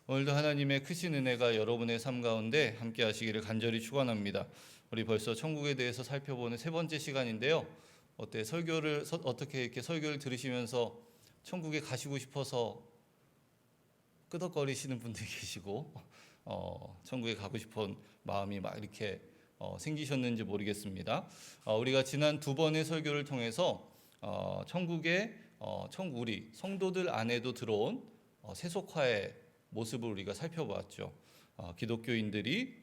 오늘도 하나님의 크신 은혜가 여러분의 삶 가운데 함께 하시기를 간절히 축원합니다. 우리 벌써 천국에 대해서 살펴보는 세 번째 시간인데요. 어떻게 이렇게 설교를 들으시면서 천국에 가시고 싶어서 끄덕거리시는 분들이 계시고 천국에 가고 싶은 마음이 막 이렇게 생기셨는지 모르겠습니다. 우리가 지난 두 번의 설교를 통해서 천국에 우리 성도들 안에도 들어온 세속화의 모습을 우리가 살펴보았죠. 기독교인들이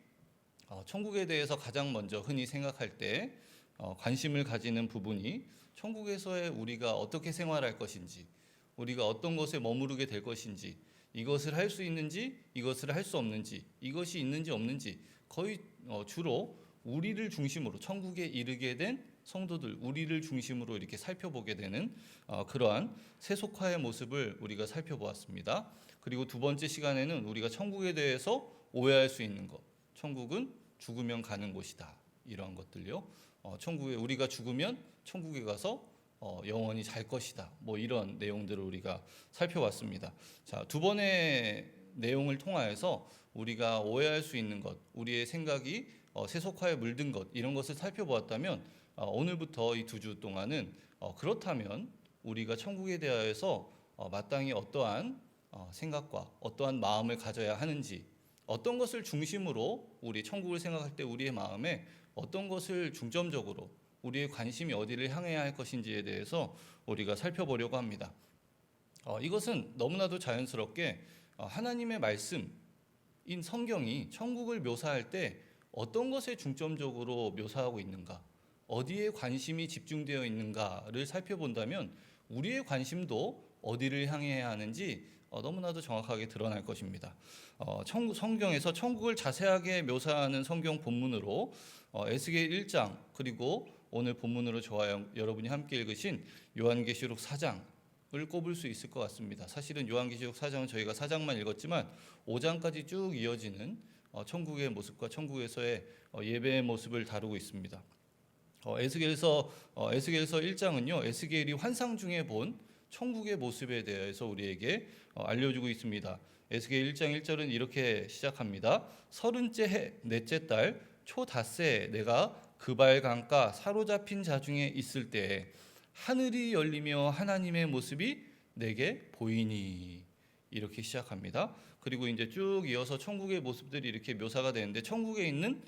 천국에 대해서 가장 먼저 흔히 생각할 때 관심을 가지는 부분이 천국에서의 우리가 어떻게 생활할 것인지, 우리가 어떤 곳에 머무르게 될 것인지, 이것을 할 수 있는지, 이것을 할 수 없는지, 이것이 있는지 없는지, 거의 주로 우리를 중심으로 천국에 이르게 된 성도들, 우리를 중심으로 이렇게 살펴보게 되는 그러한 세속화의 모습을 우리가 살펴보았습니다. 그리고 두 번째 시간에는 우리가 천국에 대해서 오해할 수 있는 것, 천국은 죽으면 가는 곳이다, 이러한 것들요. 천국에 우리가 죽으면 천국에 가서 영원히 잘 것이다, 뭐 이런 내용들을 우리가 살펴봤습니다. 자, 두 번의 내용을 통하여서 우리가 오해할 수 있는 것, 우리의 생각이 세속화에 물든 것, 이런 것을 살펴보았다면 오늘부터 이 두 주 동안은 그렇다면 우리가 천국에 대하여서 마땅히 어떠한 생각과 어떠한 마음을 가져야 하는지, 어떤 것을 중심으로 우리 천국을 생각할 때 우리의 마음에 어떤 것을 중점적으로 우리의 관심이 어디를 향해야 할 것인지에 대해서 우리가 살펴보려고 합니다. 이것은 너무나도 자연스럽게 하나님의 말씀인 성경이 천국을 묘사할 때 어떤 것에 중점적으로 묘사하고 있는가, 어디에 관심이 집중되어 있는가를 살펴본다면 우리의 관심도 어디를 향해야 하는지 너무나도 정확하게 드러날 것입니다. 성경에서 천국을 자세하게 묘사하는 성경 본문으로 에스겔 1장, 그리고 오늘 본문으로 저와 여러분이 함께 읽으신 요한계시록 4장을 꼽을 수 있을 것 같습니다. 사실은 요한계시록 4장은 저희가 4장만 읽었지만 5장까지 쭉 이어지는 천국의 모습과 천국에서의 예배의 모습을 다루고 있습니다. 에스겔서 1장은요, 에스겔이 환상 중에 본 천국의 모습에 대해서 우리에게 알려주고 있습니다. 에스겔 1장 1절은 이렇게 시작합니다. 30째 해 넷째 달 초닷새 내가 그발 강가 사로잡힌 자 중에 있을 때에 하늘이 열리며 하나님의 모습이 내게 보이니, 이렇게 시작합니다. 그리고 이제 쭉 이어서 천국의 모습들이 이렇게 묘사가 되는데 천국에 있는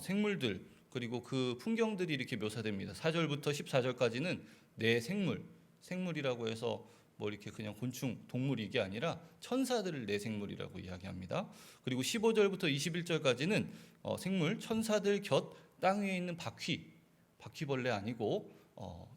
생물들, 그리고 그 풍경들이 이렇게 묘사됩니다. 4절부터 14절까지는 내 생물이라고 해서 뭐 이렇게 그냥 곤충, 동물 이게 아니라 천사들을 내 생물이라고 이야기합니다. 그리고 15절부터 21절까지는 생물, 천사들 곁 땅 위에 있는 바퀴벌레 아니고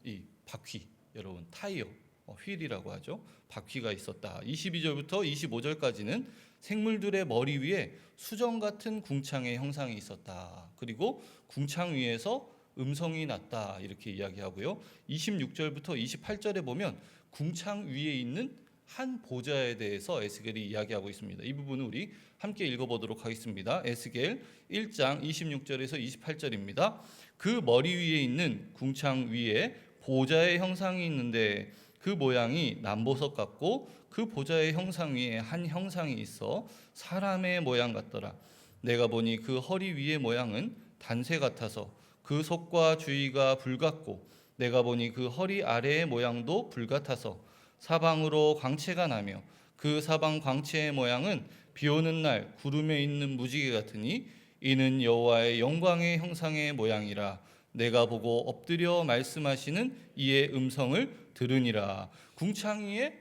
이 바퀴, 여러분 타이어, 휠이라고 하죠. 바퀴가 있었다. 22절부터 25절까지는 생물들의 머리 위에 수정 같은 궁창의 형상이 있었다. 그리고 궁창 위에서 음성이 났다, 이렇게 이야기하고요. 26절부터 28절에 보면 궁창 위에 있는 한 보좌에 대해서 에스겔이 이야기하고 있습니다. 이 부분은 우리 함께 읽어보도록 하겠습니다. 에스겔 1장 26절에서 28절입니다. 그 머리 위에 있는 궁창 위에 보좌의 형상이 있는데 그 모양이 남보석 같고 그 보좌의 형상 위에 한 형상이 있어 사람의 모양 같더라. 내가 보니 그 허리 위의 모양은 단쇠 같아서 그 속과 주위가 불 같고 내가 보니 그 허리 아래의 모양도 불 같아서 사방으로 광채가 나며 그 사방 광채의 모양은 비 오는 날 구름에 있는 무지개 같으니 이는 여호와의 영광의 형상의 모양이라. 내가 보고 엎드려 말씀하시는 이의 음성을 들으니라. 궁창 위에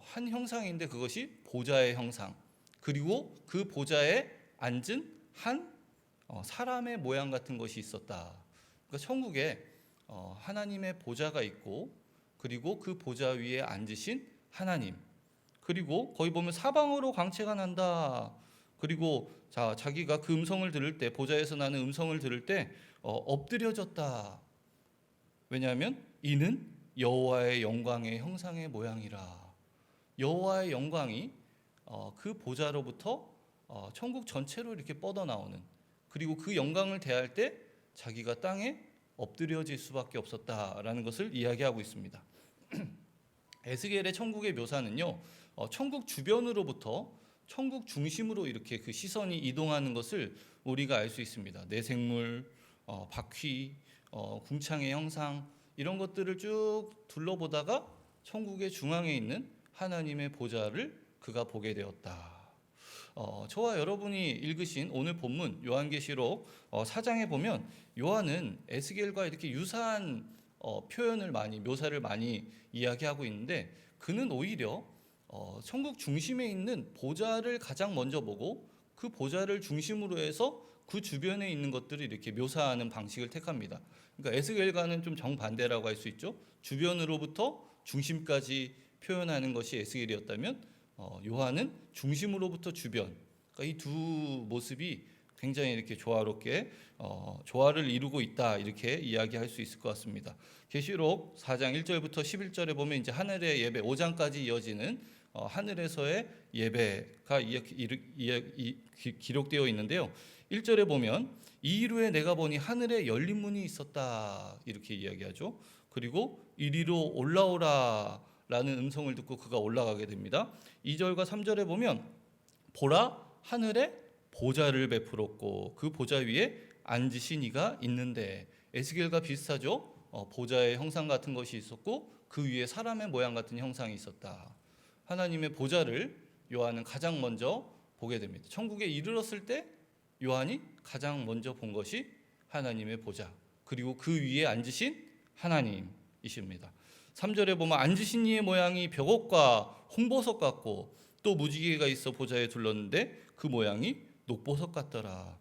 한 형상인데 그것이 보좌의 형상, 그리고 그 보좌에 앉은 한 사람의 모양 같은 것이 있었다. 그러니까 천국에 하나님의 보좌가 있고, 그리고 그 보좌 위에 앉으신 하나님, 그리고 거기 보면 사방으로 광채가 난다. 그리고 자기가 그 음성을 들을 때, 보좌에서 나는 음성을 들을 때 엎드려졌다. 왜냐하면 이는 여호와의 영광의 형상의 모양이라. 여호와의 영광이 그 보좌로부터 천국 전체로 이렇게 뻗어나오는, 그리고 그 영광을 대할 때 자기가 땅에 엎드려질 수밖에 없었다라는 것을 이야기하고 있습니다. 에스겔의 천국의 묘사는요, 천국 주변으로부터 천국 중심으로 이렇게 그 시선이 이동하는 것을 우리가 알 수 있습니다. 내생물, 바퀴, 궁창의 형상 이런 것들을 쭉 둘러보다가 천국의 중앙에 있는 하나님의 보좌를 그가 보게 되었다. 저와 여러분이 읽으신 오늘 본문 요한계시록 4장에 보면 요한은 에스겔과 이렇게 유사한 표현을 많이 묘사를 많이 이야기하고 있는데 그는 오히려 천국 중심에 있는 보좌를 가장 먼저 보고 그 보좌를 중심으로 해서 그 주변에 있는 것들을 이렇게 묘사하는 방식을 택합니다. 그러니까 에스겔과는 좀 정반대라고 할 수 있죠. 주변으로부터 중심까지 표현하는 것이 에스겔이었다면 요한은 중심으로부터 주변. 그러니까 이 두 모습이 굉장히 이렇게 조화롭게 조화를 이루고 있다 이렇게 이야기할 수 있을 것 같습니다. 계시록 4장 1절부터 11절에 보면 이제 하늘의 예배 5장까지 이어지는 하늘에서의 예배가 기록되어 있는데요. 1절에 보면 이후에 내가 보니 하늘에 열린 문이 있었다 이렇게 이야기하죠. 그리고 이리로 올라오라 라는 음성을 듣고 그가 올라가게 됩니다. 2절과 3절에 보면 보라 하늘에 보좌를 베풀었고 그 보좌 위에 앉으신 이가 있는데 에스겔과 비슷하죠. 보좌의 형상 같은 것이 있었고 그 위에 사람의 모양 같은 형상이 있었다. 하나님의 보좌를 요한은 가장 먼저 보게 됩니다. 천국에 이르렀을 때 요한이 가장 먼저 본 것이 하나님의 보좌 그리고 그 위에 앉으신 하나님이십니다. 3절에 보면 앉으신 이의 모양이 벽옥과 홍보석 같고 또 무지개가 있어 보좌에 둘렀는데 그 모양이 녹보석 같더라.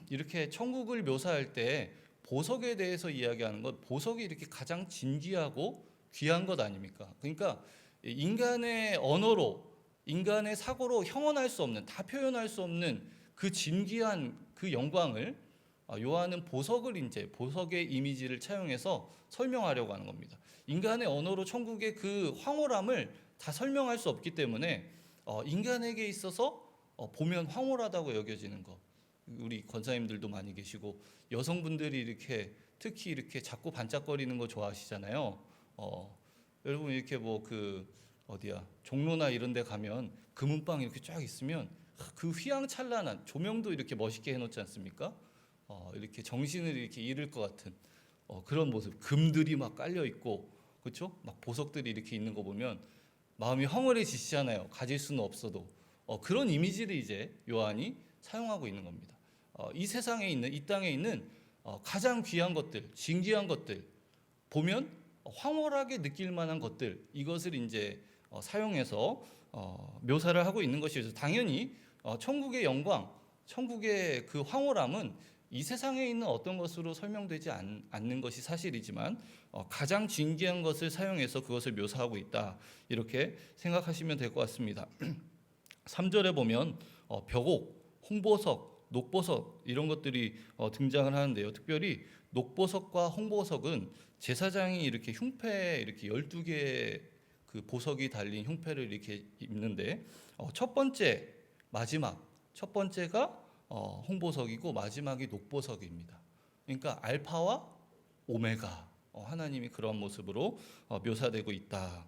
이렇게 천국을 묘사할 때 보석에 대해서 이야기하는 것, 보석이 이렇게 가장 진귀하고 귀한 것 아닙니까? 그러니까 인간의 언어로, 인간의 사고로 형언할 수 없는, 다 표현할 수 없는 그 진귀한 그 영광을 요한은 보석의 이미지를 차용해서 설명하려고 하는 겁니다. 인간의 언어로 천국의 그 황홀함을 다 설명할 수 없기 때문에 인간에게 있어서 보면 황홀하다고 여겨지는 것. 우리 권사님들도 많이 계시고 여성분들이 이렇게 특히 이렇게 자꾸 반짝거리는 거 좋아하시잖아요. 여러분 이렇게 뭐 그 어디야 종로나 이런 데 가면 금은방 이렇게 쫙 있으면 그 휘황찬란한 조명도 이렇게 멋있게 해놓지 않습니까? 이렇게 정신을 이렇게 잃을 것 같은 그런 모습, 금들이 막 깔려 있고, 그렇죠? 막 보석들이 이렇게 있는 거 보면 마음이 황홀해지시잖아요. 가질 수는 없어도 그런 이미지를 이제 요한이 사용하고 있는 겁니다. 이 세상에 있는 이 땅에 있는 가장 귀한 것들, 진귀한 것들 보면 황홀하게 느낄 만한 것들 이것을 이제 사용해서 묘사를 하고 있는 것이죠. 당연히 천국의 영광, 천국의 그 황홀함은 이 세상에 있는 어떤 것으로 설명되지 않는 것이 사실이지만 가장 진귀한 것을 사용해서 그것을 묘사하고 있다 이렇게 생각하시면 될 것 같습니다. 3절에 보면 벽옥, 홍보석, 녹보석 이런 것들이 등장을 하는데요. 특별히 녹보석과 홍보석은 제사장이 이렇게 흉패에 이렇게 12개의 그 보석이 달린 흉패를 이렇게 입는데 첫 번째가 홍보석이고 마지막이 녹보석입니다. 그러니까 알파와 오메가 하나님이 그런 모습으로 묘사되고 있다.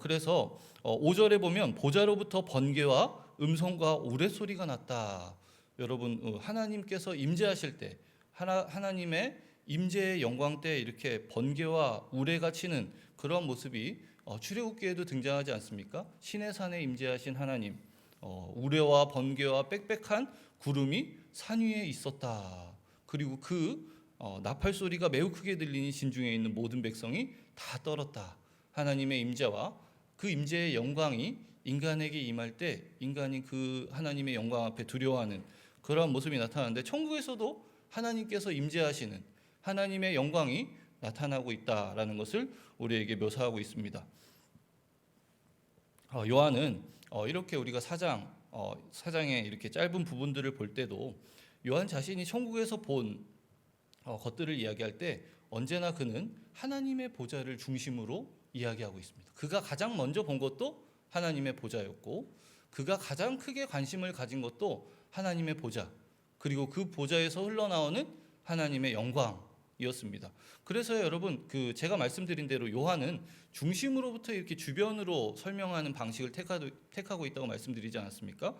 그래서 5절에 보면 보좌로부터 번개와 음성과 우레소리가 났다. 여러분 하나님께서 임재하실 때 하나님의 임재의 영광 때 이렇게 번개와 우레가 치는 그런 모습이 출애굽기에도 등장하지 않습니까? 신의 산에 임재하신 하나님, 우레와 번개와 빽빽한 구름이 산 위에 있었다. 그리고 그 나팔 소리가 매우 크게 들리니 진중에 있는 모든 백성이 다 떨었다. 하나님의 임재와 그 임재의 영광이 인간에게 임할 때 인간이 그 하나님의 영광 앞에 두려워하는 그런 모습이 나타나는데 천국에서도 하나님께서 임재하시는 하나님의 영광이 나타나고 있다라는 것을 우리에게 묘사하고 있습니다. 요한은 이렇게 우리가 사장의 이렇게 짧은 부분들을 볼 때도 요한 자신이 천국에서 본 것들을 이야기할 때 언제나 그는 하나님의 보좌를 중심으로 이야기하고 있습니다. 그가 가장 먼저 본 것도 하나님의 보좌였고 그가 가장 크게 관심을 가진 것도 하나님의 보좌 그리고 그 보좌에서 흘러나오는 하나님의 영광 이었습니다. 그래서 여러분 제가 말씀드린 대로 요한은 중심으로부터 이렇게 주변으로 설명하는 방식을 택하고 있다고 말씀드리지 않았습니까?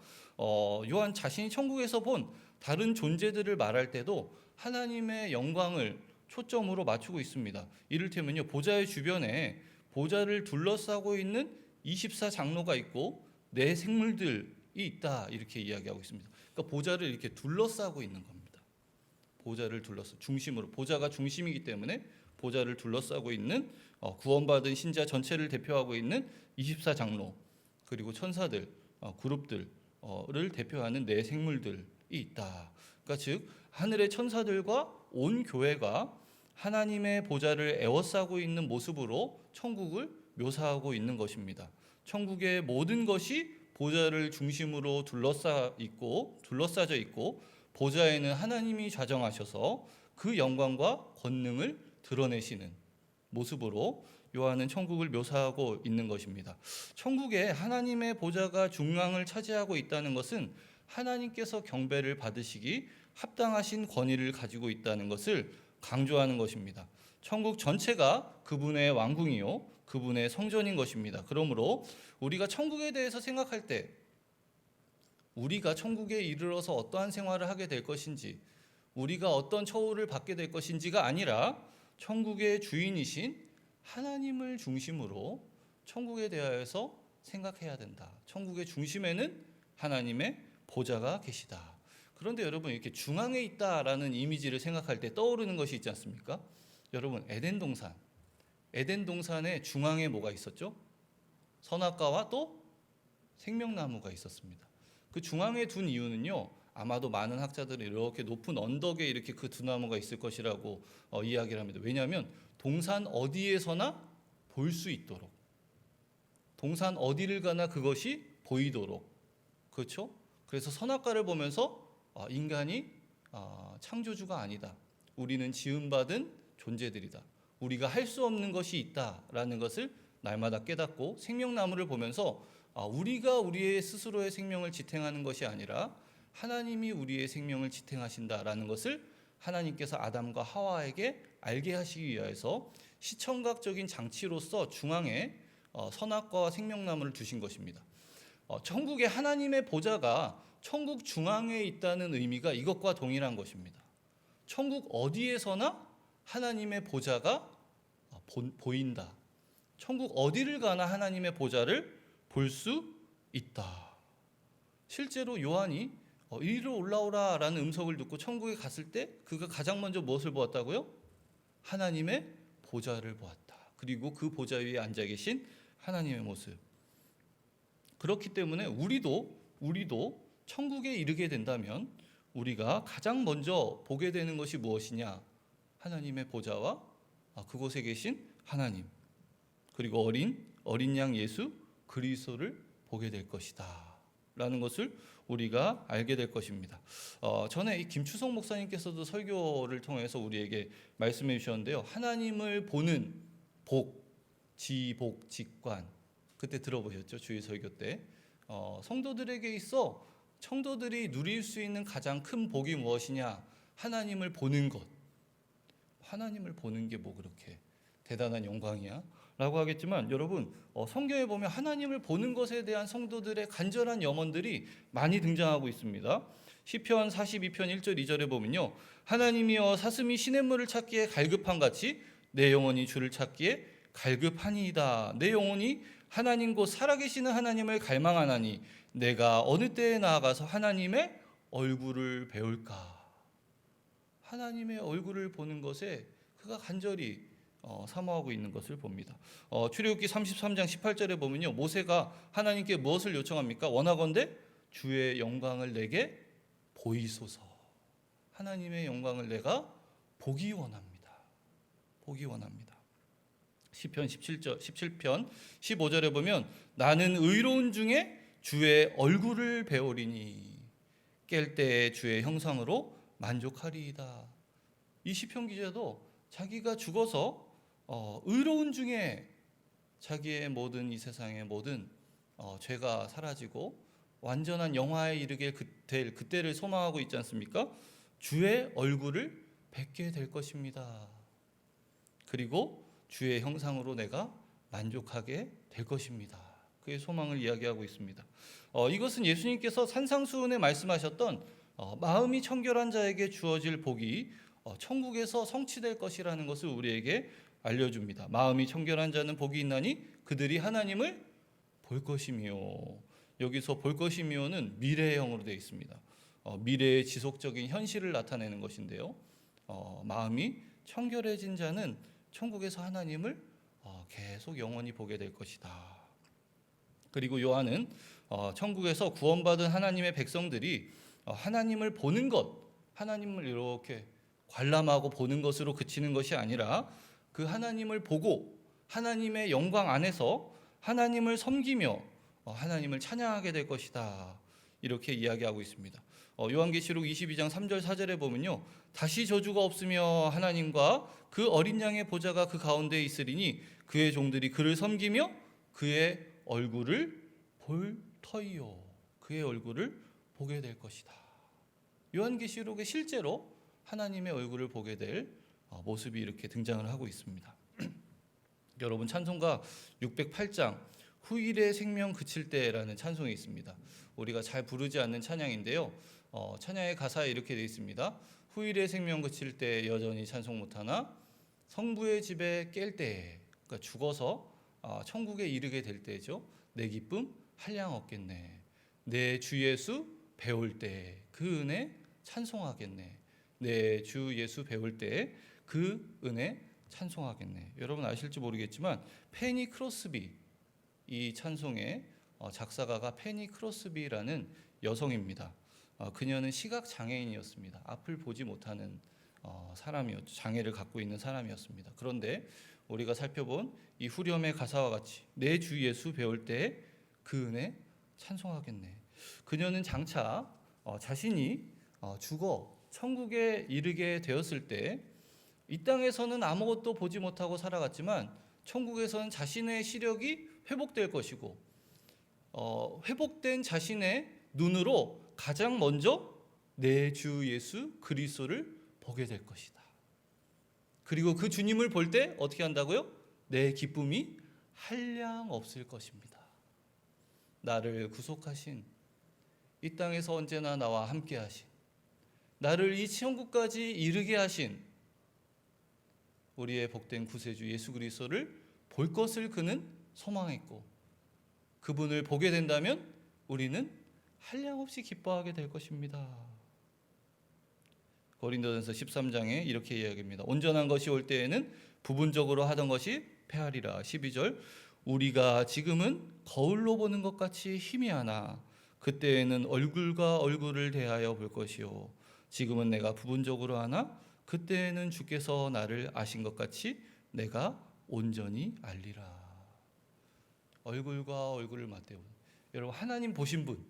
요한 자신이 천국에서 본 다른 존재들을 말할 때도 하나님의 영광을 초점으로 맞추고 있습니다. 이를테면요, 보좌의 주변에 보좌를 둘러싸고 있는 24장로가 있고 네 생물들이 있다, 이렇게 이야기하고 있습니다. 그러니까 보좌를 이렇게 둘러싸고 있는 겁니다. 보좌를 둘러싸 중심으로, 보좌가 중심이기 때문에 보좌를 둘러싸고 있는 구원받은 신자 전체를 대표하고 있는 24장로, 그리고 천사들, 그룹들을 대표하는 네 생물들이 있다. 그러니까 즉 하늘의 천사들과 온 교회가 하나님의 보좌를 에워싸고 있는 모습으로 천국을 묘사하고 있는 것입니다. 천국의 모든 것이 보좌를 중심으로 둘러싸져 있고 보좌에는 하나님이 좌정하셔서 그 영광과 권능을 드러내시는 모습으로 요한은 천국을 묘사하고 있는 것입니다. 천국에 하나님의 보좌가 중앙을 차지하고 있다는 것은 하나님께서 경배를 받으시기 합당하신 권위를 가지고 있다는 것을 강조하는 것입니다. 천국 전체가 그분의 왕궁이요, 그분의 성전인 것입니다. 그러므로 우리가 천국에 대해서 생각할 때 우리가 천국에 이르러서 어떠한 생활을 하게 될 것인지, 우리가 어떤 처우를 받게 될 것인지가 아니라 천국의 주인이신 하나님을 중심으로 천국에 대하여서 생각해야 된다. 천국의 중심에는 하나님의 보좌가 계시다. 그런데 여러분, 이렇게 중앙에 있다라는 이미지를 생각할 때 떠오르는 것이 있지 않습니까? 여러분, 에덴 동산의 중앙에 뭐가 있었죠? 선악과와 또 생명나무가 있었습니다. 그 중앙에 둔 이유는요, 아마도 많은 학자들은 이렇게 높은 언덕에 이렇게 그 두 나무가 있을 것이라고 이야기를 합니다. 왜냐하면 동산 어디에서나 볼 수 있도록, 동산 어디를 가나 그것이 보이도록, 그렇죠? 그래서 선악과를 보면서 인간이 창조주가 아니다, 우리는 지음받은 존재들이다, 우리가 할 수 없는 것이 있다라는 것을 날마다 깨닫고, 생명나무를 보면서 우리가 우리의 스스로의 생명을 지탱하는 것이 아니라 하나님이 우리의 생명을 지탱하신다라는 것을 하나님께서 아담과 하와에게 알게 하시기 위해서 시청각적인 장치로서 중앙에 선악과와 생명나무를 두신 것입니다. 천국의 하나님의 보좌가 천국 중앙에 있다는 의미가 이것과 동일한 것입니다. 천국 어디에서나 하나님의 보좌가 보인다. 천국 어디를 가나 하나님의 보좌를 볼 수 있다. 실제로 요한이 이리로 올라오라 라는 음성을 듣고 천국에 갔을 때 그가 가장 먼저 무엇을 보았다고요? 하나님의 보좌를 보았다. 그리고 그 보좌 위에 앉아 계신 하나님의 모습. 그렇기 때문에 우리도 천국에 이르게 된다면 우리가 가장 먼저 보게 되는 것이 무엇이냐? 하나님의 보좌와 그곳에 계신 하나님, 그리고 어린 양 예수 그리스도를 보게 될 것이다 라는 것을 우리가 알게 될 것입니다. 전에 이 김추성 목사님께서도 설교를 통해서 우리에게 말씀해 주셨는데요, 하나님을 보는 복, 지복, 직관, 그때 들어보셨죠? 주일 설교 때 성도들에게 있어 성도들이 누릴 수 있는 가장 큰 복이 무엇이냐? 하나님을 보는 것. 하나님을 보는 게 뭐 그렇게 대단한 영광이야? 라고 하겠지만 여러분, 성경에 보면 하나님을 보는 것에 대한 성도들의 간절한 염원들이 많이 등장하고 있습니다. 시편 42편 1절 2절에 보면요, 하나님이여 사슴이 시냇물을 찾기에 갈급한 같이 내 영혼이 주를 찾기에 갈급하니이다. 내 영혼이 하나님 곧 살아계시는 하나님을 갈망하나니 내가 어느 때에 나아가서 하나님의 얼굴을 배울까. 하나님의 얼굴을 보는 것에 그가 간절히 사모하고 있는 것을 봅니다. 출애굽기 33장 18절에 보면요, 모세가 하나님께 무엇을 요청합니까? 원하건대 주의 영광을 내게 보이소서. 하나님의 영광을 내가 보기 원합니다. 보기 원합니다. 시편 17편 15절에 보면 나는 의로운 중에 주의 얼굴을 배우리니 깰 때에 주의 형상으로 만족하리이다. 이 시편 기자도 자기가 죽어서 의로운 중에 자기의 모든 이 세상의 모든 죄가 사라지고 완전한 영화에 이르게 그때를 소망하고 있지 않습니까? 주의 얼굴을 뵙게 될 것입니다. 그리고 주의 형상으로 내가 만족하게 될 것입니다. 그의 소망을 이야기하고 있습니다. 이것은 예수님께서 산상수훈에 말씀하셨던 마음이 청결한 자에게 주어질 복이 천국에서 성취될 것이라는 것을 우리에게 알려줍니다. 마음이 청결한 자는 복이 있나니 그들이 하나님을 볼 것이며, 여기서 볼 것이며는 미래형으로 되어 있습니다. 미래의 지속적인 현실을 나타내는 것인데요. 마음이 청결해진 자는 천국에서 하나님을 계속 영원히 보게 될 것이다. 그리고 요한은 천국에서 구원받은 하나님의 백성들이 하나님을 보는 것, 하나님을 이렇게 관람하고 보는 것으로 그치는 것이 아니라 그 하나님을 보고 하나님의 영광 안에서 하나님을 섬기며 하나님을 찬양하게 될 것이다. 이렇게 이야기하고 있습니다. 요한계시록 22장 3절 4절에 보면요, 다시 저주가 없으며 하나님과 그 어린 양의 보좌가 그 가운데에 있으리니 그의 종들이 그를 섬기며 그의 얼굴을 볼 터이요, 그의 얼굴을 보게 될 것이다. 요한계시록에 실제로 하나님의 얼굴을 보게 될 모습이 이렇게 등장을 하고 있습니다. 여러분, 찬송가 608장 후일의 생명 그칠 때라는 찬송이 있습니다. 우리가 잘 부르지 않는 찬양인데요. 찬양의 가사에 이렇게 되어 있습니다. 후일의 생명 그칠 때 여전히 찬송 못하나 성부의 집에 깰 때, 그러니까 죽어서 천국에 이르게 될 때죠. 내 기쁨 한량 없겠네. 내 주 예수 배울 때 그 은혜 찬송하겠네. 내 주 예수 배울 때 그 은혜 찬송하겠네. 여러분 아실지 모르겠지만 페니 크로스비, 이 찬송의 작사가가 페니 크로스비라는 여성입니다. 그녀는 시각 장애인이었습니다. 앞을 보지 못하는 사람이었죠. 장애를 갖고 있는 사람이었습니다. 그런데 우리가 살펴본 이 후렴의 가사와 같이 내 주 예수 배울 때 그 은혜 찬송하겠네. 그녀는 장차 자신이 죽어 천국에 이르게 되었을 때 이 땅에서는 아무것도 보지 못하고 살아갔지만 천국에서는 자신의 시력이 회복될 것이고 회복된 자신의 눈으로 가장 먼저 내 주 예수 그리스도를 보게 될 것이다. 그리고 그 주님을 볼 때 어떻게 한다고요? 내 기쁨이 한량 없을 것입니다. 나를 구속하신, 이 땅에서 언제나 나와 함께 하신, 나를 이 천국까지 이르게 하신 우리의 복된 구세주 예수 그리스도를 볼 것을 그는 소망했고, 그분을 보게 된다면 우리는 한량없이 기뻐하게 될 것입니다. 고린도전서 13장에 이렇게 이야기합니다. 온전한 것이 올 때에는 부분적으로 하던 것이 패하리라. 12절, 우리가 지금은 거울로 보는 것 같이 희미하나 그때에는 얼굴과 얼굴을 대하여 볼 것이요, 지금은 내가 부분적으로 하나 그때에는 주께서 나를 아신 것 같이 내가 온전히 알리라. 얼굴과 얼굴을 맞대고, 여러분 하나님 보신 분,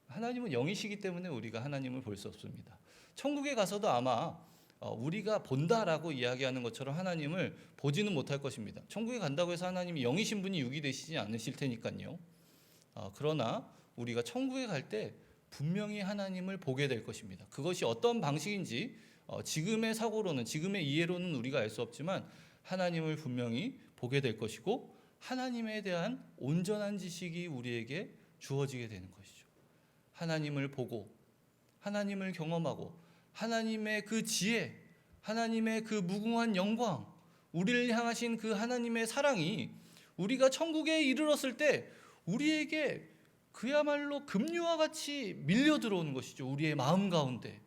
하나님은 영이시기 때문에 우리가 하나님을 볼 수 없습니다. 천국에 가서도 아마 우리가 본다라고 이야기하는 것처럼 하나님을 보지는 못할 것입니다. 천국에 간다고 해서 하나님이 영이신 분이 육이 되시지 않으실 테니까요. 그러나 우리가 천국에 갈 때 분명히 하나님을 보게 될 것입니다. 그것이 어떤 방식인지 지금의 사고로는, 지금의 이해로는 우리가 알 수 없지만 하나님을 분명히 보게 될 것이고, 하나님에 대한 온전한 지식이 우리에게 주어지게 되는 것이죠. 하나님을 보고 하나님을 경험하고 하나님의 그 지혜, 하나님의 그 무궁한 영광, 우리를 향하신 그 하나님의 사랑이 우리가 천국에 이르렀을 때 우리에게 그야말로 급류와 같이 밀려 들어오는 것이죠. 우리의 마음 가운데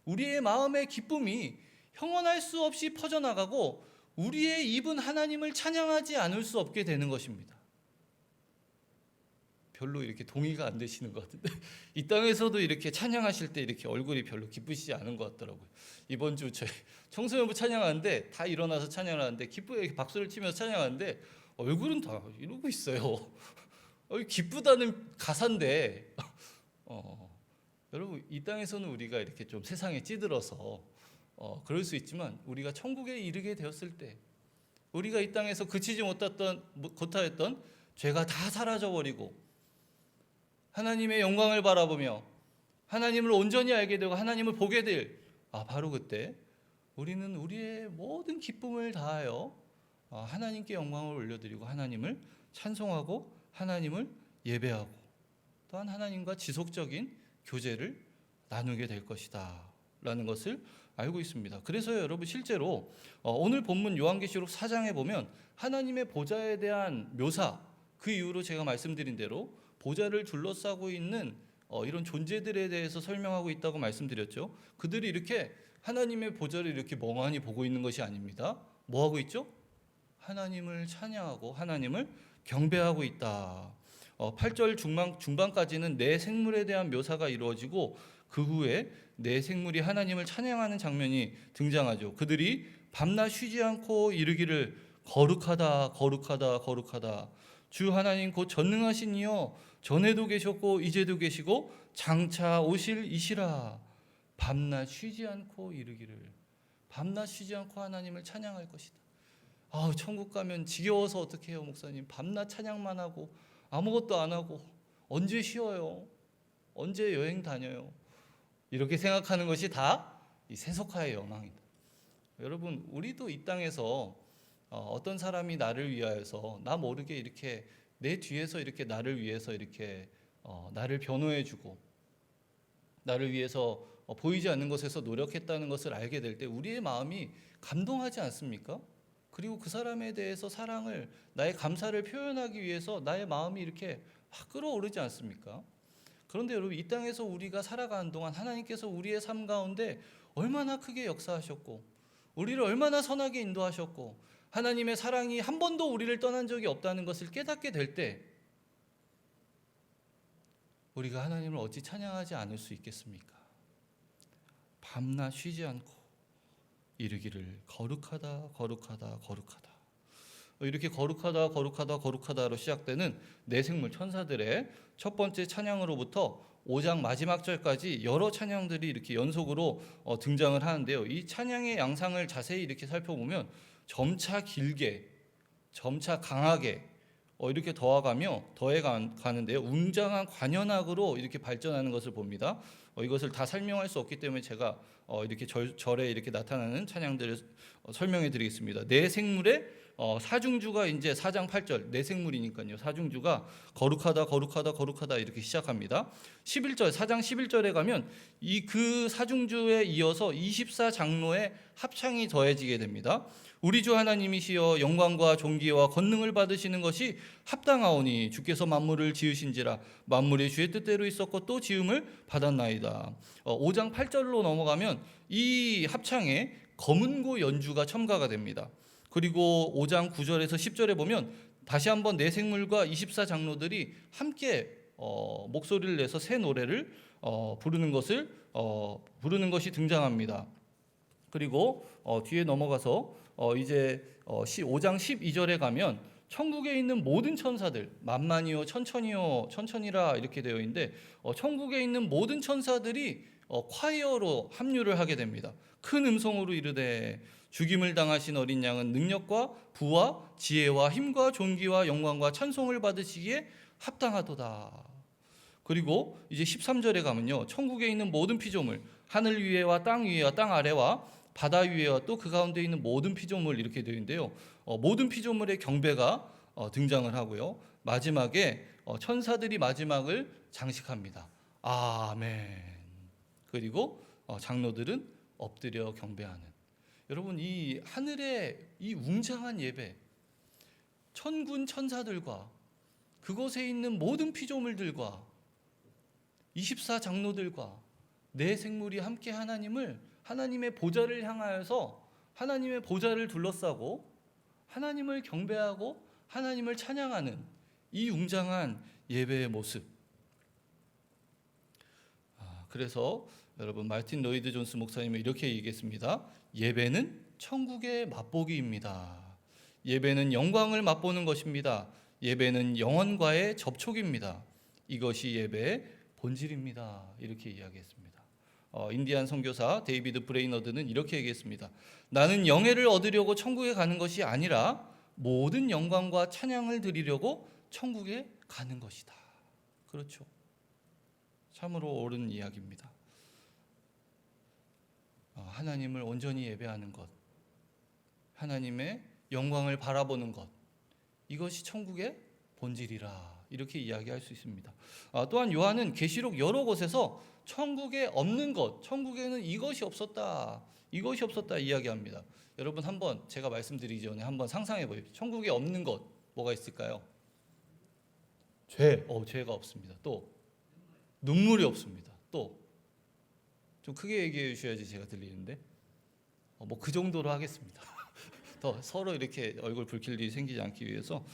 우리의 마음의 기쁨이 형언할 수 없이 퍼져나가고 우리의 입은 하나님을 찬양하지 않을 수 없게 되는 것입니다. 별로 이렇게 동의가 안 되시는 것 같은데 이 땅에서도 이렇게 찬양하실 때 이렇게 얼굴이 별로 기쁘시지 않은 것 같더라고요. 이번 주 저희 청소년부 찬양하는데 다 일어나서 찬양을 하는데 기쁘게 박수를 치면서 찬양하는데 얼굴은 다 이러고 있어요. 기쁘다는 가사인데 여러분 이 땅에서는 우리가 이렇게 좀 세상에 찌들어서 그럴 수 있지만 우리가 천국에 이르게 되었을 때 우리가 이 땅에서 그치지 못했던 죄가 다 사라져버리고 하나님의 영광을 바라보며 하나님을 온전히 알게 되고 하나님을 보게 될 바로 그때 우리는 우리의 모든 기쁨을 다하여 하나님께 영광을 올려드리고 하나님을 찬송하고 하나님을 예배하고 또한 하나님과 지속적인 교제를 나누게 될 것이다 라는 것을 알고 있습니다. 그래서 여러분 실제로 오늘 본문 요한계시록 4장에 보면 하나님의 보좌에 대한 묘사, 그 이후로 제가 말씀드린 대로 보좌를 둘러싸고 있는 이런 존재들에 대해서 설명하고 있다고 말씀드렸죠. 그들이 이렇게 하나님의 보좌를 이렇게 멍하니 보고 있는 것이 아닙니다. 뭐 하고 있죠? 하나님을 찬양하고 하나님을 경배하고 있다. 8절 중반까지는 내 생물에 대한 묘사가 이루어지고 그 후에 내 생물이 하나님을 찬양하는 장면이 등장하죠. 그들이 밤낮 쉬지 않고 이르기를 거룩하다 거룩하다 거룩하다 주 하나님 곧 전능하신 이여 전에도 계셨고 이제도 계시고 장차 오실 이시라. 밤낮 쉬지 않고 이르기를, 밤낮 쉬지 않고 하나님을 찬양할 것이다. 천국 가면 지겨워서 어떻게 해요 목사님? 밤낮 찬양만 하고 아무것도 안 하고 언제 쉬어요? 언제 여행 다녀요? 이렇게 생각하는 것이 다 이 세속화의 영향이다. 여러분 우리도 이 땅에서 어떤 사람이 나를 위하여서 나 모르게 이렇게 내 뒤에서 이렇게 나를 위해서 이렇게 나를 변호해주고 나를 위해서 보이지 않는 것에서 노력했다는 것을 알게 될 때 우리의 마음이 감동하지 않습니까? 그리고 그 사람에 대해서 사랑을, 나의 감사를 표현하기 위해서 나의 마음이 이렇게 확 끌어오르지 않습니까? 그런데 여러분 이 땅에서 우리가 살아가는 동안 하나님께서 우리의 삶 가운데 얼마나 크게 역사하셨고 우리를 얼마나 선하게 인도하셨고 하나님의 사랑이 한 번도 우리를 떠난 적이 없다는 것을 깨닫게 될 때 우리가 하나님을 어찌 찬양하지 않을 수 있겠습니까? 밤낮 쉬지 않고 이르기를 거룩하다 거룩하다 거룩하다. 이렇게 거룩하다 거룩하다 거룩하다로 시작되는 내생물 천사들의 첫 번째 찬양으로부터 5장 마지막 절까지 여러 찬양들이 이렇게 연속으로 등장을 하는데요. 이 찬양의 양상을 자세히 이렇게 살펴보면 점차 길게, 점차 강하게 이렇게 더해가는데요. 웅장한 관현악으로 이렇게 발전하는 것을 봅니다. 이것을 다 설명할 수 없기 때문에 제가 이렇게 절에 이렇게 나타나는 찬양들을 설명해 드리겠습니다. 내 생물의 사중주가 이제 4장 8절 내 생물이니까요. 사중주가 거룩하다 거룩하다 거룩하다 이렇게 시작합니다. 11절 4장 11절에 가면 그 사중주에 이어서 24장로의 합창이 더해지게 됩니다. 우리 주 하나님이시여 영광과 존귀와 권능을 받으시는 것이 합당하오니 주께서 만물을 지으신지라 만물의 주의 뜻대로 있었고 또 지음을 받았나이다. 5장 8절로 넘어가면 이 합창에 검은고 연주가 첨가가 됩니다. 그리고 5장 9절에서 10절에 보면 다시 한번 내 생물과 24장로들이 함께 목소리를 내서 새 노래를 부르는 것이 등장합니다. 그리고 뒤에 넘어가서 이제 5장 12절에 가면 천국에 있는 모든 천사들 만만이요 천천히요 천천히라 이렇게 되어 있는데 천국에 있는 모든 천사들이 콰이어로 합류를 하게 됩니다. 큰 음성으로 이르되 죽임을 당하신 어린 양은 능력과 부와 지혜와 힘과 존귀와 영광과 찬송을 받으시기에 합당하도다. 그리고 이제 13절에 가면요. 천국에 있는 모든 피조물 하늘 위에와 땅 위에와 땅 아래와 바다 위에와 또 그 가운데 있는 모든 피조물 이렇게 되어 있는데요. 모든 피조물의 경배가 등장을 하고요. 마지막에 천사들이 마지막을 장식합니다. 아멘. 그리고 장로들은 엎드려 경배하는. 여러분 이 하늘의 이 웅장한 예배, 천군 천사들과 그곳에 있는 모든 피조물들과 24장로들과 내 생물이 함께 하나님의 보좌를 향하여서 하나님의 보좌를 둘러싸고 하나님을 경배하고 하나님을 찬양하는 이 웅장한 예배의 모습. 그래서 여러분 마틴 로이드 존스 목사님은 이렇게 얘기했습니다. 예배는 천국의 맛보기입니다. 예배는 영광을 맛보는 것입니다. 예배는 영혼과의 접촉입니다. 이것이 예배의 본질입니다. 이렇게 이야기했습니다. 인디안 선교사 데이비드 브레이너드는 이렇게 얘기했습니다. 나는 영예를 얻으려고 천국에 가는 것이 아니라 모든 영광과 찬양을 드리려고 천국에 가는 것이다. 그렇죠. 참으로 옳은 이야기입니다. 하나님을 온전히 예배하는 것, 하나님의 영광을 바라보는 것, 이것이 천국의 본질이라 이렇게 이야기할 수 있습니다. 또한 요한은 계시록 여러 곳에서 천국에 없는 것, 천국에는 이것이 없었다, 이것이 없었다 이야기합니다. 여러분 한번 제가 말씀드리기 전에 한번 상상해 보십시오. 천국에 없는 것 뭐가 있을까요? 죄가 없습니다. 또 눈물이 없습니다. 또 좀 크게 얘기해 주셔야지 제가 들리는데 뭐 그 정도로 하겠습니다. 더 서로 이렇게 얼굴 붉힐 일이 생기지 않기 위해서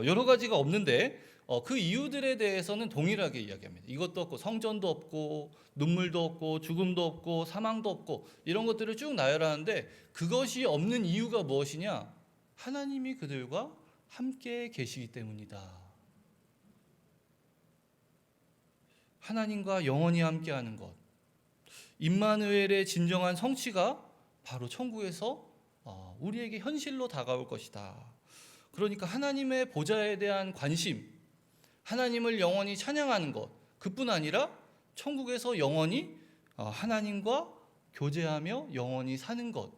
여러 가지가 없는데 그 이유들에 대해서는 동일하게 이야기합니다. 이것도 없고 성전도 없고 눈물도 없고 죽음도 없고 사망도 없고 이런 것들을 쭉 나열하는데 그것이 없는 이유가 무엇이냐? 하나님이 그들과 함께 계시기 때문이다. 하나님과 영원히 함께하는 것, 임마누엘의 진정한 성취가 바로 천국에서 우리에게 현실로 다가올 것이다. 그러니까 하나님의 보좌에 대한 관심, 하나님을 영원히 찬양하는 것, 그뿐 아니라 천국에서 영원히 하나님과 교제하며 영원히 사는 것,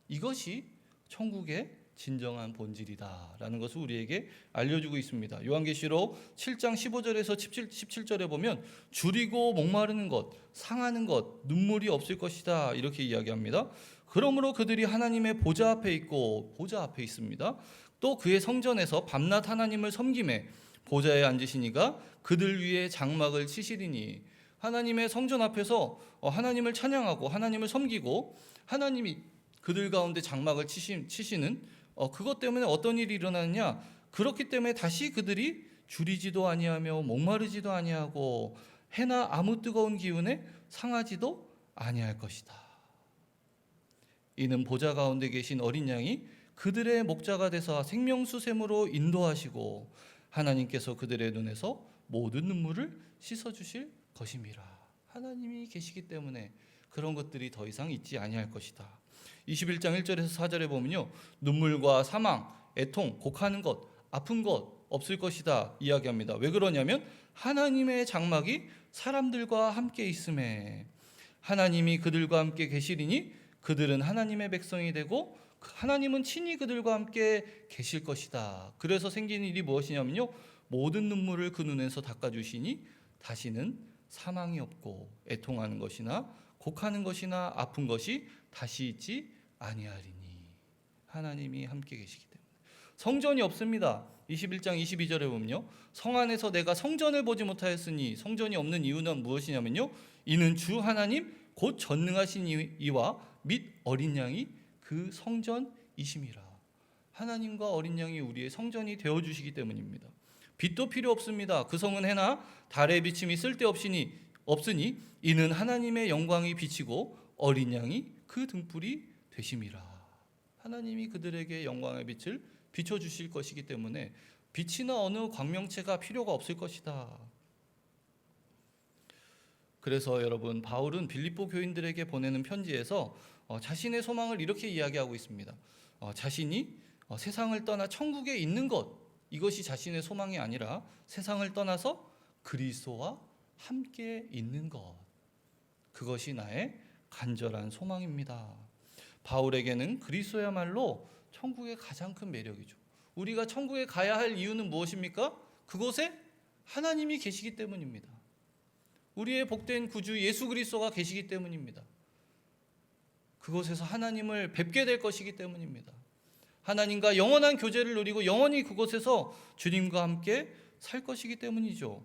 이것이 천국의 진정한 본질이다라는 것을 우리에게 알려주고 있습니다. 요한계시록 7장 15절에서 17절에 보면 줄이고 목마르는 것, 상하는 것, 눈물이 없을 것이다 이렇게 이야기합니다. 그러므로 그들이 하나님의 보좌 앞에 있고, 보좌 앞에 있습니다. 또 그의 성전에서 밤낮 하나님을 섬김에 보좌에 앉으시니가 그들 위에 장막을 치시리니, 하나님의 성전 앞에서 하나님을 찬양하고 하나님을 섬기고 하나님이 그들 가운데 장막을 치시는 그것 때문에 어떤 일이 일어나느냐? 그렇기 때문에 다시 그들이 줄이지도 아니하며 목마르지도 아니하고 해나 아무 뜨거운 기운에 상하지도 아니할 것이다. 이는 보좌 가운데 계신 어린 양이 그들의 목자가 되사 생명수샘으로 인도하시고 하나님께서 그들의 눈에서 모든 눈물을 씻어주실 것임이라. 하나님이 계시기 때문에 그런 것들이 더 이상 있지 아니할 것이다. 21장 1절에서 4절에 보면요, 눈물과 사망, 애통, 곡하는 것, 아픈 것 없을 것이다 이야기합니다. 왜 그러냐면 하나님의 장막이 사람들과 함께 있음에, 하나님이 그들과 함께 계시리니 그들은 하나님의 백성이 되고 하나님은 친히 그들과 함께 계실 것이다. 그래서 생긴 일이 무엇이냐면요, 모든 눈물을 그 눈에서 닦아주시니 다시는 사망이 없고 애통하는 것이나 곡하는 것이나 아픈 것이 다시 있지 아니하리니. 하나님이 함께 계시기 때문에. 성전이 없습니다. 21장 22절에 보면요, 성 안에서 내가 성전을 보지 못하였으니, 성전이 없는 이유는 무엇이냐면요, 이는 주 하나님 곧 전능하신 이와 및 어린 양이 그 성전이심이라. 하나님과 어린 양이 우리의 성전이 되어주시기 때문입니다. 빛도 필요 없습니다. 그 성은 해나 달의 비침이 쓸데없으니 이는 하나님의 영광이 비치고 어린 양이 그 등불이 되심이라. 하나님이 그들에게 영광의 빛을 비춰주실 것이기 때문에 빛이나 어느 광명체가 필요가 없을 것이다. 그래서 여러분, 바울은 빌립보 교인들에게 보내는 편지에서 자신의 소망을 이렇게 이야기하고 있습니다. 자신이 세상을 떠나 천국에 있는 것, 이것이 자신의 소망이 아니라 세상을 떠나서 그리스도와 함께 있는 것, 그것이 나의 간절한 소망입니다. 바울에게는 그리스도야말로 천국의 가장 큰 매력이죠. 우리가 천국에 가야 할 이유는 무엇입니까? 그곳에 하나님이 계시기 때문입니다. 우리의 복된 구주 예수 그리스도가 계시기 때문입니다. 그곳에서 하나님을 뵙게 될 것이기 때문입니다. 하나님과 영원한 교제를 누리고 영원히 그곳에서 주님과 함께 살 것이기 때문이죠.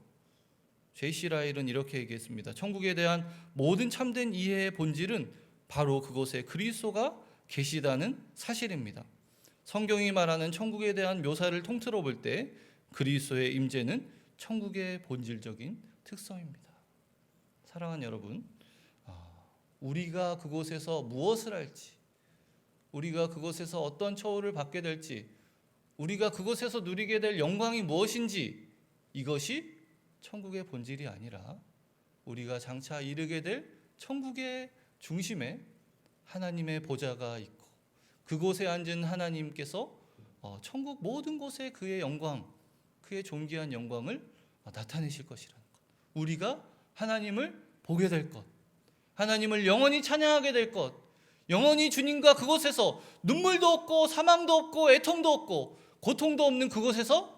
J.C. 라일은 이렇게 얘기했습니다. 천국에 대한 모든 참된 이해의 본질은 바로 그곳에 그리스도가 계시다는 사실입니다. 성경이 말하는 천국에 대한 묘사를 통틀어 볼 때 그리스도의 임재는 천국의 본질적인 특성입니다. 사랑하는 여러분, 우리가 그곳에서 무엇을 할지, 우리가 그곳에서 어떤 처우를 받게 될지, 우리가 그곳에서 누리게 될 영광이 무엇인지, 이것이 천국의 본질이 아니라 우리가 장차 이르게 될 천국의 중심에 하나님의 보좌가 있고 그곳에 앉은 하나님께서 천국 모든 곳에 그의 영광, 그의 존귀한 영광을 나타내실 것이라는 것, 우리가 하나님을 보게 될 것, 하나님을 영원히 찬양하게 될 것, 영원히 주님과 그곳에서 눈물도 없고 사망도 없고 애통도 없고 고통도 없는 그곳에서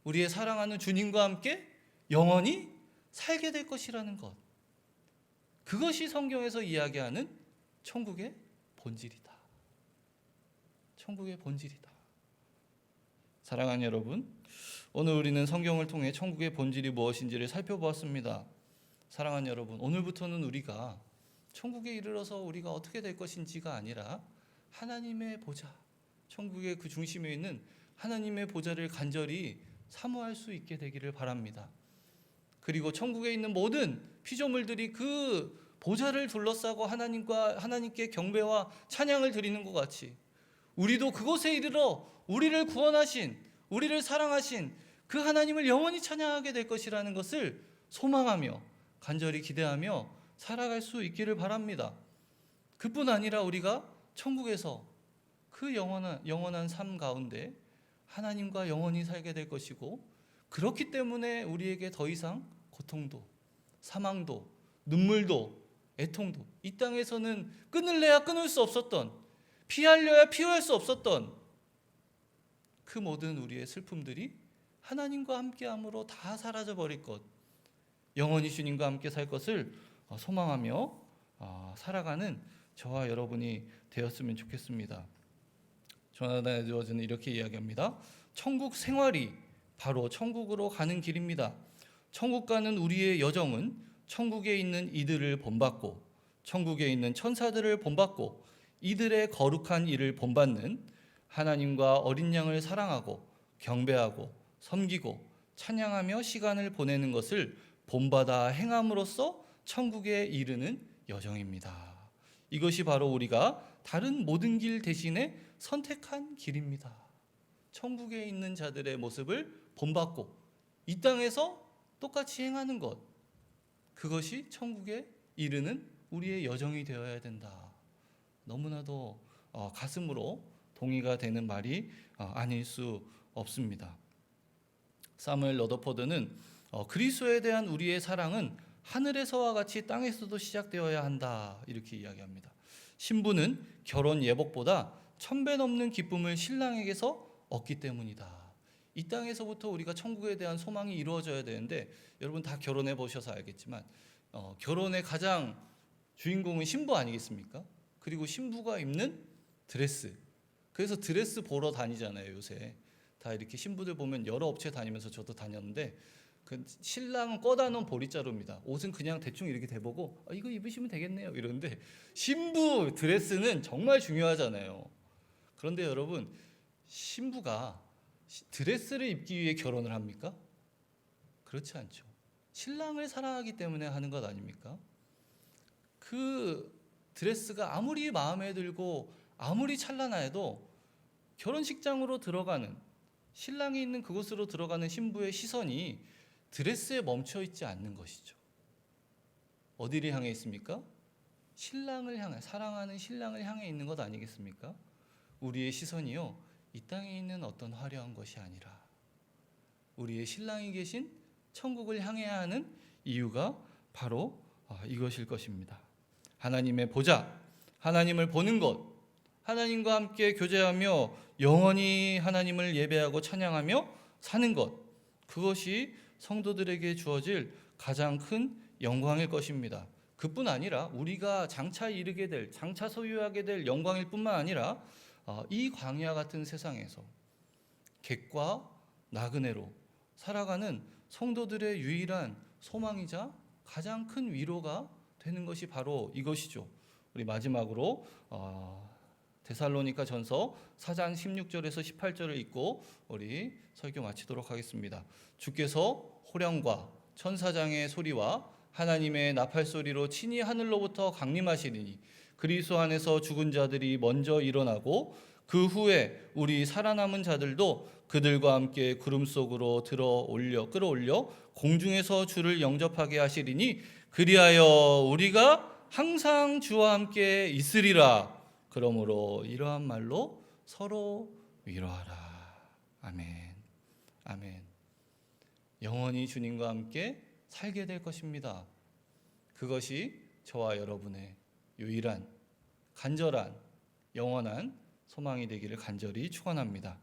우리의 사랑하는 주님과 함께 영원히 살게 될 것이라는 것, 그것이 성경에서 이야기하는 천국의 본질이다. 천국의 본질이다. 사랑하는 여러분, 오늘 우리는 성경을 통해 천국의 본질이 무엇인지를 살펴보았습니다. 사랑하는 여러분, 오늘부터는 우리가 천국에 이르러서 우리가 어떻게 될 것인지가 아니라 하나님의 보좌, 천국의 그 중심에 있는 하나님의 보좌를 간절히 사모할 수 있게 되기를 바랍니다. 그리고 천국에 있는 모든 피조물들이 그 보좌를 둘러싸고 하나님께 경배와 찬양을 드리는 것 같이 우리도 그곳에 이르러 우리를 구원하신, 우리를 사랑하신 그 하나님을 영원히 찬양하게 될 것이라는 것을 소망하며 간절히 기대하며 살아갈 수 있기를 바랍니다. 그뿐 아니라 우리가 천국에서 그 영원한 삶 가운데 하나님과 영원히 살게 될 것이고, 그렇기 때문에 우리에게 더 이상 고통도 사망도 눈물도 애통도, 이 땅에서는 끊을래야 끊을 수 없었던, 피하려야 피할 수 없었던 그 모든 우리의 슬픔들이 하나님과 함께함으로 다 사라져버릴 것, 영원히 주님과 함께 살 것을 소망하며 살아가는 저와 여러분이 되었으면 좋겠습니다. 조나단 에드워즈는 이렇게 이야기합니다. 천국 생활이 바로 천국으로 가는 길입니다. 천국 가는 우리의 여정은 천국에 있는 이들을 본받고, 천국에 있는 천사들을 본받고, 이들의 거룩한 일을 본받는 하나님과 어린 양을 사랑하고 경배하고 섬기고 찬양하며 시간을 보내는 것을 본받아 행함으로써 천국에 이르는 여정입니다. 이것이 바로 우리가 다른 모든 길 대신에 선택한 길입니다. 천국에 있는 자들의 모습을 본받고 이 땅에서 똑같이 행하는 것, 그것이 천국에 이르는 우리의 여정이 되어야 된다. 너무나도 가슴으로 동의가 되는 말이 아닐 수 없습니다. 사무엘 러더포드는 그리스도에 대한 우리의 사랑은 하늘에서와 같이 땅에서도 시작되어야 한다, 이렇게 이야기합니다. 신부는 결혼 예복보다 1000배 넘는 기쁨을 신랑에게서 얻기 때문이다. 이 땅에서부터 우리가 천국에 대한 소망이 이루어져야 되는데, 여러분 다 결혼해 보셔서 알겠지만 결혼의 가장 주인공은 신부 아니겠습니까? 그리고 신부가 입는 드레스, 그래서 드레스 보러 다니잖아요. 요새 다 이렇게 신부들 보면 여러 업체 다니면서 저도 다녔는데, 그 신랑은 꺼다 놓은 보리자루입니다. 옷은 그냥 대충 이렇게 대보고 이거 입으시면 되겠네요 이러는데, 신부 드레스는 정말 중요하잖아요. 그런데 여러분, 신부가 드레스를 입기 위해 결혼을 합니까? 그렇지 않죠. 신랑을 사랑하기 때문에 하는 것 아닙니까? 그 드레스가 아무리 마음에 들고 아무리 찬란해도 결혼식장으로 들어가는, 신랑이 있는 그곳으로 들어가는 신부의 시선이 드레스에 멈춰 있지 않는 것이죠. 어디를 향해 있습니까? 신랑을 향해, 사랑하는 신랑을 향해 있는 것 아니겠습니까? 우리의 시선이요, 이 땅에 있는 어떤 화려한 것이 아니라 우리의 신랑이 계신 천국을 향해야 하는 이유가 바로 이것일 것입니다. 하나님의 보좌, 하나님을 보는 것, 하나님과 함께 교제하며 영원히 하나님을 예배하고 찬양하며 사는 것, 그것이 성도들에게 주어질 가장 큰 영광일 것입니다. 그뿐 아니라 우리가 장차 이르게 될, 장차 소유하게 될 영광일 뿐만 아니라 이 광야 같은 세상에서 객과 나그네로 살아가는 성도들의 유일한 소망이자 가장 큰 위로가 되는 것이 바로 이것이죠. 우리 마지막으로 데살로니가 전서 4장 16절에서 18절을 읽고 우리 설교 마치도록 하겠습니다. 주께서 호령과 천사장의 소리와 하나님의 나팔 소리로 친히 하늘로부터 강림하시리니 그리스도 안에서 죽은 자들이 먼저 일어나고 그 후에 우리 살아남은 자들도 그들과 함께 구름 속으로 끌어올려 공중에서 주를 영접하게 하시리니 그리하여 우리가 항상 주와 함께 있으리라. 그러므로 이러한 말로 서로 위로하라. 아멘. 아멘. 영원히 주님과 함께 살게 될 것입니다. 그것이 저와 여러분의 유일한 간절한 영원한 소망이 되기를 간절히 축원합니다.